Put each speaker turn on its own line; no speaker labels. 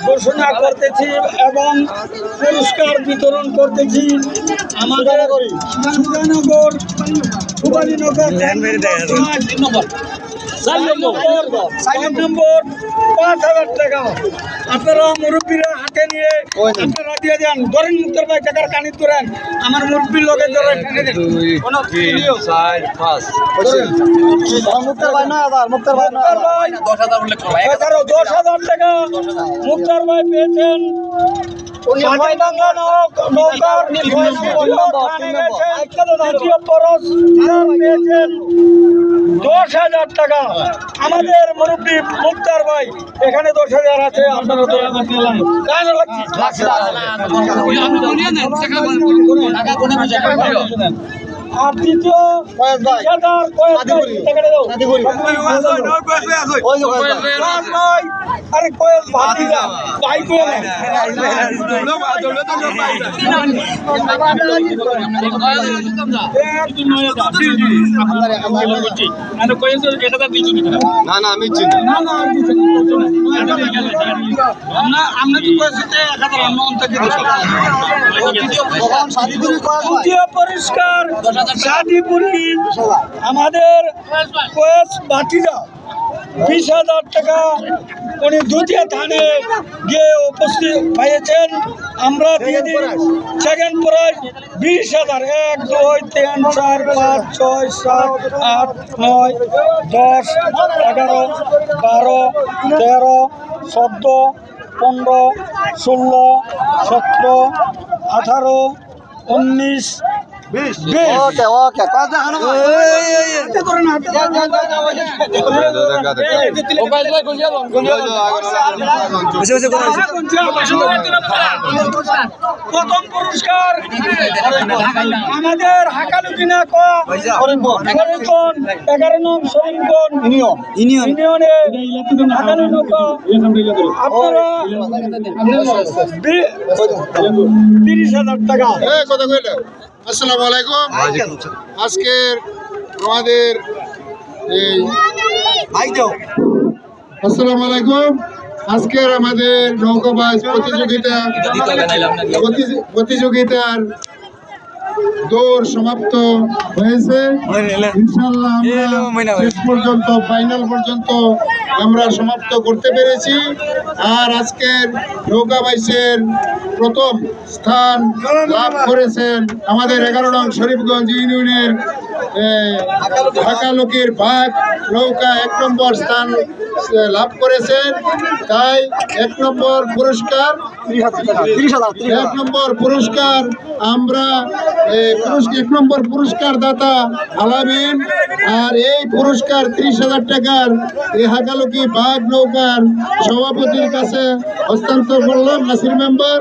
ঘোষণা করতেছি এবং পুরস্কার বিতরণ করতেছি। আমাদের সুধানগর সুবানীনগর 4 নম্বর 5,000 টাকা আপনারা মুরব্বীরা হাতে নিয়ে আপনারা দিয়ে দেন। ধরেন মুক্তার ভাই টাকার কানি ধরেন, আমার মুরব্বীর লোকে ধরেন। মুক্তার ভাই 10,000 টাকা মুক্তার ভাই পেয়েছেন। পেয়েছেন 10,000 টাকা। আমাদের মুরব্বী মুক্তার ভাই এখানে 10,000 আছে। আপনারা আর দ্বিতীয় আরে কয়েক ভাতিজা ভাই পরিষ্কার শাদিপুরি আমাদের কয়েক ভাতিজা 20,000 টাকা উনি দুটিয়া থানে গিয়ে উপস্থিত হয়েছেন। আমরা দিয়ে দিই সেকেন্ড প্রাইজ 20,000। 1 2 3 4 5 6 7 8 9 10 11 12 13 14 15 16 17 18 19 20। প্রথম পুরস্কার আমাদের হাকালুকিনা 11 নং শরীফগঞ্জ ইউনিয়নে আপনারা 30,000 টাকা।
আসসালামু আলাইকুম। আজকের আমাদের আসসালামু আলাইকুম। আজকের আমাদের নৌকাবাজ প্রতিযোগিতার দৌড় সমাপ্ত হয়েছে। ইনশাআল্লাহ আমরা শেষ পর্যন্ত ফাইনাল পর্যন্ত আমরা সমাপ্ত করতে পেরেছি। আর আজকের নৌকাবাইসের প্রথম স্থান লাভ করেছেন আমাদের 11 নং শরীফগঞ্জ ইউনিয়নের হাকালুকির ভাগ নৌকা 1 নম্বর স্থান লাভ করেছেন। তাই 1 নম্বর পুরস্কার 1 নম্বর পুরস্কার আমরা 1 নম্বর পুরস্কার দাতা আলামিন। আর এই পুরস্কার 30,000 টাকার এই হাকালুকি ভাগ নৌকার সভাপতির কাছে হস্তান্তর করলাম নাসির মেম্বার।